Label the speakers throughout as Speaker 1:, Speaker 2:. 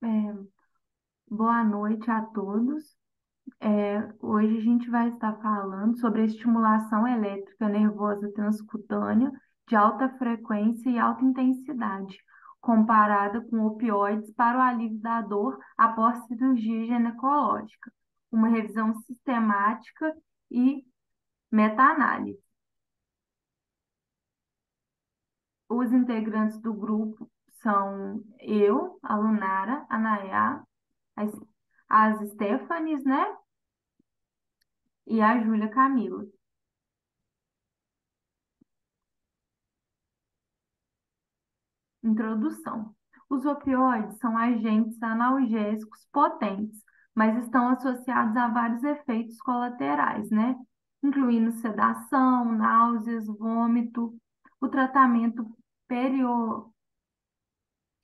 Speaker 1: É, boa noite a todos. Hoje a gente vai estar falando sobre a estimulação elétrica nervosa transcutânea de alta frequência e alta intensidade, comparada com opioides para o alívio da dor após cirurgia ginecológica. Uma revisão sistemática e meta-análise. Os integrantes do grupo são eu, a Lunara, a Nayá, as, as Stephanies, né? E a Júlia Camila. Introdução. Os opioides são agentes analgésicos potentes, mas estão associados a vários efeitos colaterais, né? Incluindo sedação, náuseas, vômito. O tratamento perio-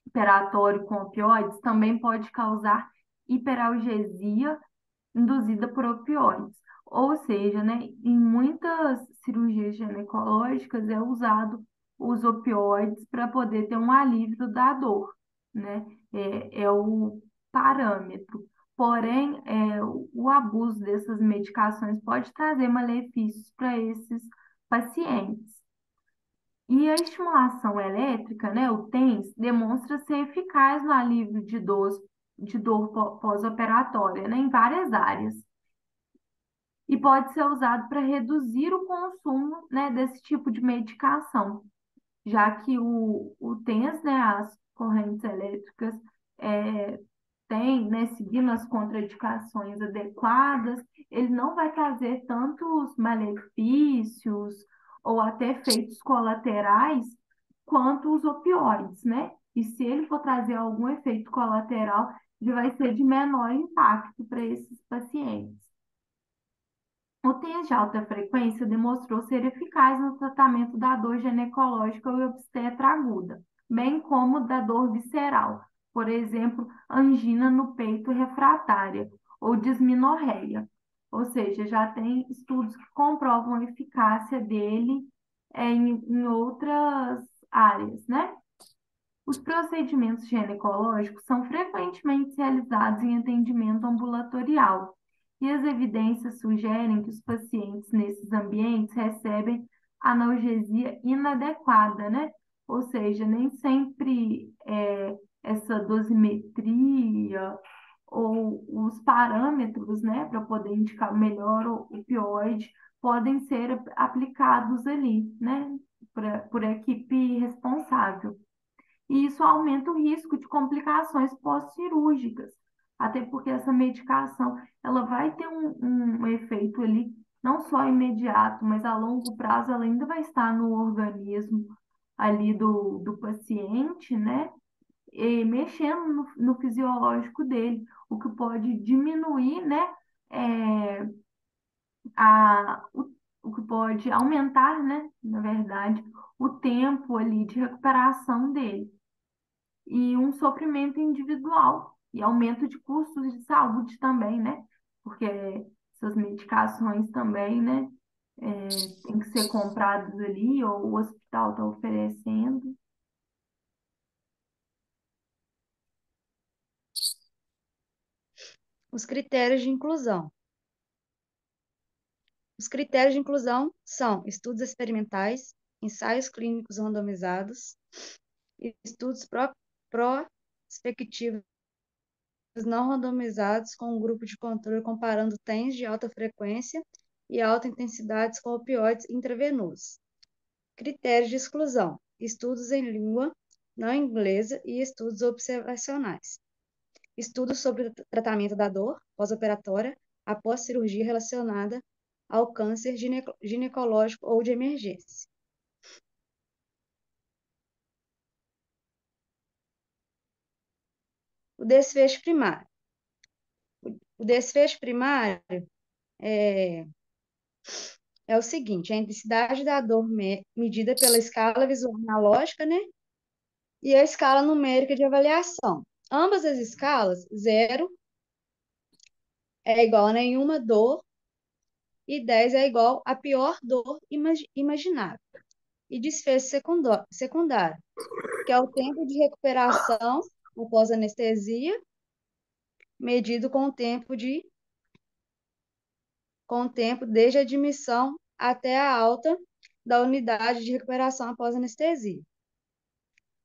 Speaker 1: operatório com opioides também pode causar hiperalgesia induzida por opioides. Ou seja, né, em muitas cirurgias ginecológicas é usado os opioides para poder ter um alívio da dor, né? É o parâmetro. Porém, o abuso dessas medicações pode trazer malefícios para esses pacientes. E a estimulação elétrica, né, o TENS, demonstra ser eficaz no alívio de dor pós-operatória, né, em várias áreas e pode ser usado para reduzir o consumo, né, desse tipo de medicação, já que o TENS, né, as correntes elétricas, é, tem, né, seguindo as contraindicações adequadas, ele não vai trazer tantos malefícios ou até efeitos colaterais quanto os opioides, né? E se ele for trazer algum efeito colateral, ele vai ser de menor impacto para esses pacientes. O teste de alta frequência demonstrou ser eficaz no tratamento da dor ginecológica e obstetra aguda, bem como da dor visceral, por exemplo, angina no peito refratária ou dismenorreia. Ou seja, já tem estudos que comprovam a eficácia dele em outras áreas, né? Os procedimentos ginecológicos são frequentemente realizados em atendimento ambulatorial, e as evidências sugerem que os pacientes nesses ambientes recebem analgesia inadequada, né? Ou seja, nem sempre essa dosimetria ou os parâmetros, né, para poder indicar melhor o opioide, podem ser aplicados ali, né, por equipe responsável. E isso aumenta o risco de complicações pós-cirúrgicas, até porque essa medicação ela vai ter um efeito ali, não só imediato, mas a longo prazo ela ainda vai estar no organismo ali do paciente, né? E mexendo no fisiológico dele, o que pode diminuir, né? é, o que pode aumentar, né? Na verdade, o tempo ali de recuperação dele e um sofrimento individual e aumento de custos de saúde também, né? Porque essas medicações também, né, tem que ser compradas ali ou o hospital está oferecendo.
Speaker 2: Os critérios de inclusão. Os critérios de inclusão são estudos experimentais, ensaios clínicos randomizados, estudos prospectivos não randomizados com um grupo de controle comparando TENS de alta frequência e alta intensidade com opioides intravenosos. Critérios de exclusão: estudos em língua não inglesa e estudos observacionais. Estudos sobre o tratamento da dor pós-operatória após cirurgia relacionada ao câncer ginecológico ou de emergência. O desfecho primário. O desfecho primário é, é o seguinte: a intensidade da dor medida pela escala visual analógica, né? E a escala numérica de avaliação. Ambas as escalas, 0 é igual a nenhuma dor e 10 é igual a pior dor imaginável. E desfecho secundário, que é o tempo de recuperação após anestesia, medido com o tempo desde a admissão até a alta da unidade de recuperação após anestesia.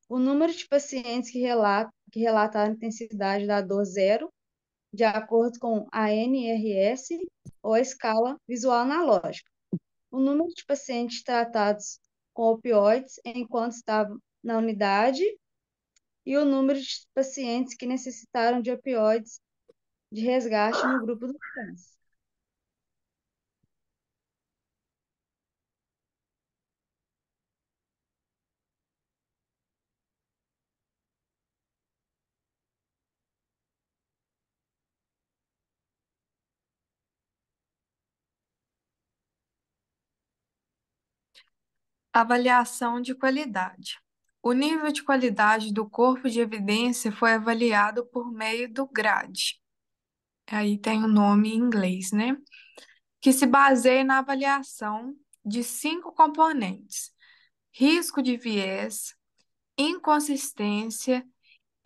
Speaker 2: O número de pacientes que relataram intensidade da dor zero, de acordo com a NRS ou a escala visual analógica. O número de pacientes tratados com opioides enquanto estavam na unidade e o número de pacientes que necessitaram de opioides de resgate no grupo do câncer.
Speaker 3: Avaliação de qualidade. O nível de qualidade do corpo de evidência foi avaliado por meio do GRADE. Aí tem o nome em inglês, né? Que se baseia na avaliação de 5 componentes: risco de viés, inconsistência,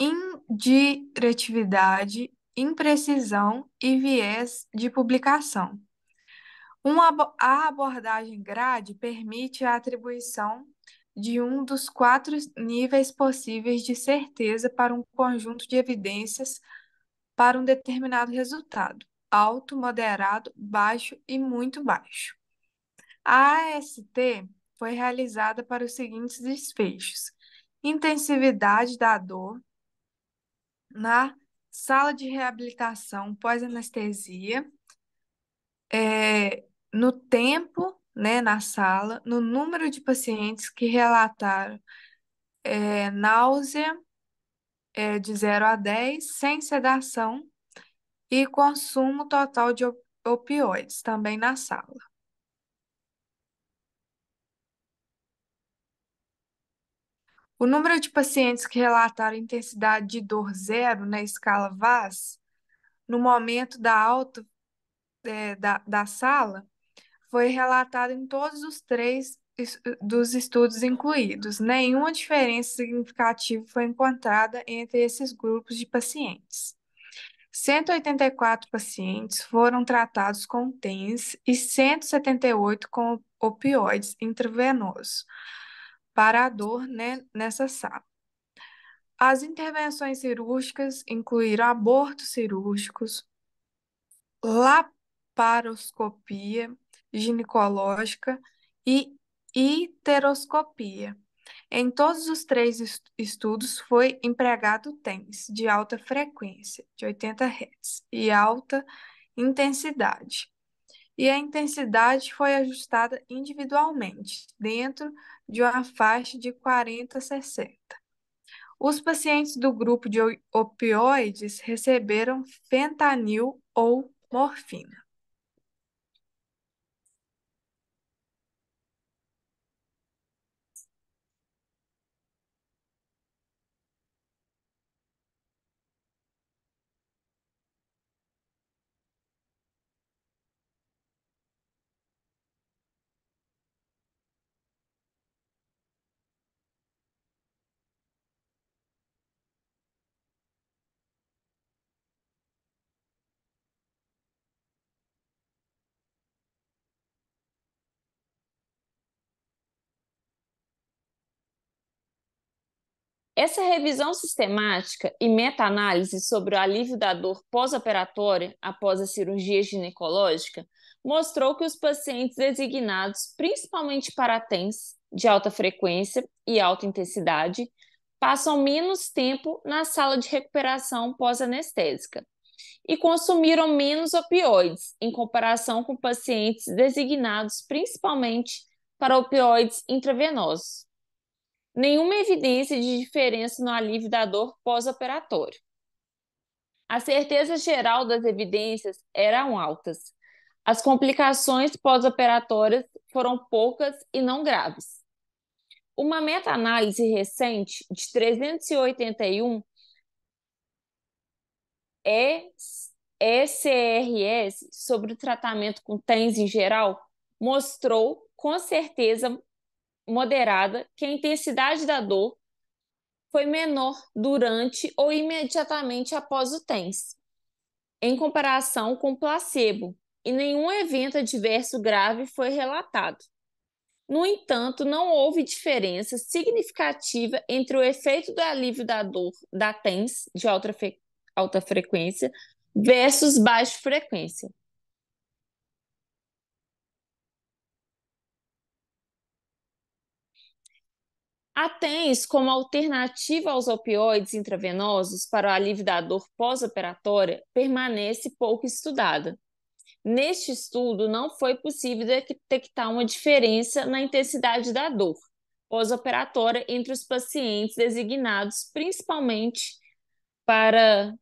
Speaker 3: indiretividade, imprecisão e viés de publicação. A abordagem GRADE permite a atribuição de um dos 4 níveis possíveis de certeza para um conjunto de evidências para um determinado resultado: alto, moderado, baixo e muito baixo. A AST foi realizada para os seguintes desfechos: intensividade da dor na sala de reabilitação pós-anestesia, no tempo, né, na sala, no número de pacientes que relataram náusea de 0 a 10, sem sedação, e consumo total de opioides, também na sala. O número de pacientes que relataram intensidade de dor zero na escala VAS, no momento da alta da sala, foi relatado em todos os 3 dos estudos incluídos. Nenhuma diferença significativa foi encontrada entre esses grupos de pacientes. 184 pacientes foram tratados com TENS e 178 com opioides intravenosos para a dor, né, nessa sala. As intervenções cirúrgicas incluíram abortos cirúrgicos, laparoscopia ginecológica e histeroscopia. Em todos os 3 estudos foi empregado TENS de alta frequência, de 80 Hz, e alta intensidade. E a intensidade foi ajustada individualmente, dentro de uma faixa de 40 a 60. Os pacientes do grupo de opioides receberam fentanil ou morfina.
Speaker 4: Essa revisão sistemática e meta-análise sobre o alívio da dor pós-operatória após a cirurgia ginecológica mostrou que os pacientes designados principalmente para TENS de alta frequência e alta intensidade passam menos tempo na sala de recuperação pós-anestésica e consumiram menos opioides em comparação com pacientes designados principalmente para opioides intravenosos. Nenhuma evidência de diferença no alívio da dor pós-operatório. A certeza geral das evidências eram altas. As complicações pós-operatórias foram poucas e não graves. Uma meta-análise recente de 381 ECRS sobre o tratamento com TENS em geral mostrou com certeza moderada que a intensidade da dor foi menor durante ou imediatamente após o TENS, em comparação com o placebo, e nenhum evento adverso grave foi relatado. No entanto, não houve diferença significativa entre o efeito do alívio da dor da TENS de alta frequência versus baixa frequência. A TENS, como alternativa aos opioides intravenosos para o alívio da dor pós-operatória, permanece pouco estudada. Neste estudo, não foi possível detectar uma diferença na intensidade da dor pós-operatória entre os pacientes designados principalmente para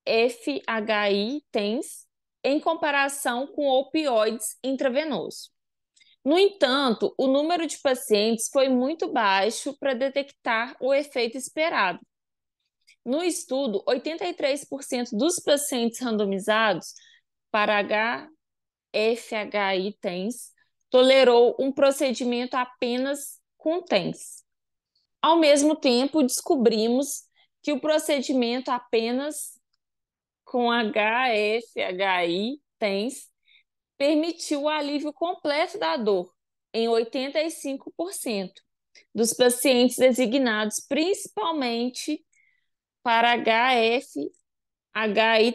Speaker 4: HFHI TENS em comparação com opioides intravenosos. No entanto, o número de pacientes foi muito baixo para detectar o efeito esperado. No estudo, 83% dos pacientes randomizados para HFHI TENS tolerou um procedimento apenas com TENS. Ao mesmo tempo, descobrimos que o procedimento apenas com HFHI TENS permitiu o alívio completo da dor em 85% dos pacientes designados principalmente para HFHI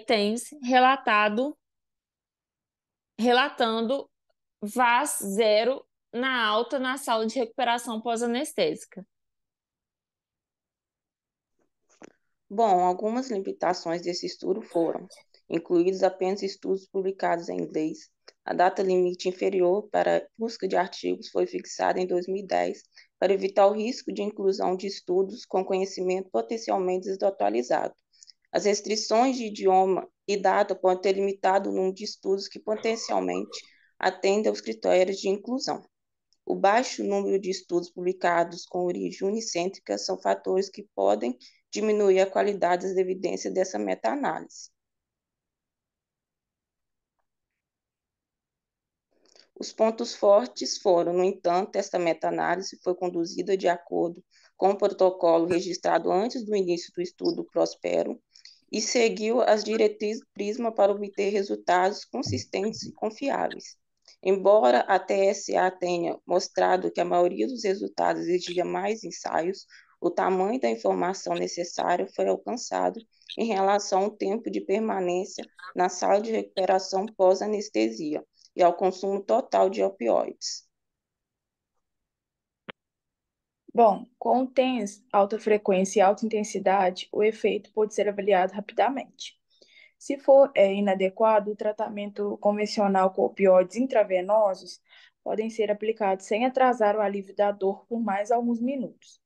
Speaker 4: TENS, relatando VAS zero na alta na sala de recuperação pós-anestésica.
Speaker 5: Bom, algumas limitações desse estudo foram incluídos apenas estudos publicados em inglês. A data limite inferior para a busca de artigos foi fixada em 2010 para evitar o risco de inclusão de estudos com conhecimento potencialmente desatualizado. As restrições de idioma e data podem ter limitado o número de estudos que potencialmente atendem aos critérios de inclusão. O baixo número de estudos publicados com origem unicêntrica são fatores que podem diminuir a qualidade das evidências dessa meta-análise. Os pontos fortes foram, no entanto, esta meta-análise foi conduzida de acordo com o protocolo registrado antes do início do estudo Prospero e seguiu as diretrizes PRISMA para obter resultados consistentes e confiáveis. Embora a TSA tenha mostrado que a maioria dos resultados exigia mais ensaios, o tamanho da informação necessária foi alcançado em relação ao tempo de permanência na sala de recuperação pós-anestesia e ao consumo total de opioides.
Speaker 6: Bom, com o TENS, alta frequência e alta intensidade, o efeito pode ser avaliado rapidamente. Se for inadequado, o tratamento convencional com opioides intravenosos podem ser aplicados sem atrasar o alívio da dor por mais alguns minutos.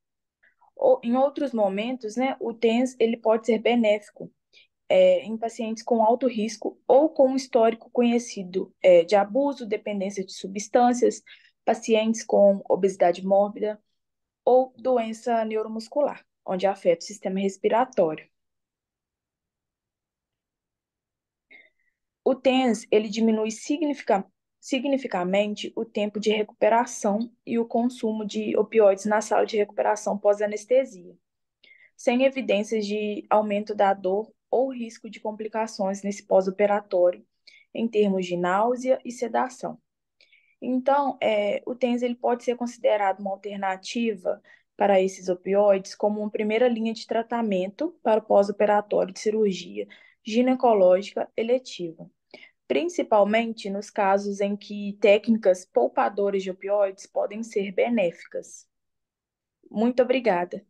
Speaker 6: Em outros momentos, né, o TENS ele pode ser benéfico em pacientes com alto risco ou com um histórico conhecido de abuso, dependência de substâncias, pacientes com obesidade mórbida ou doença neuromuscular, onde afeta o sistema respiratório. O TENS, ele diminui significativamente o tempo de recuperação e o consumo de opioides na sala de recuperação pós-anestesia, sem evidências de aumento da dor ou risco de complicações nesse pós-operatório, em termos de náusea e sedação. Então, o TENS ele pode ser considerado uma alternativa para esses opioides como uma primeira linha de tratamento para o pós-operatório de cirurgia ginecológica eletiva, principalmente nos casos em que técnicas poupadoras de opioides podem ser benéficas. Muito obrigada.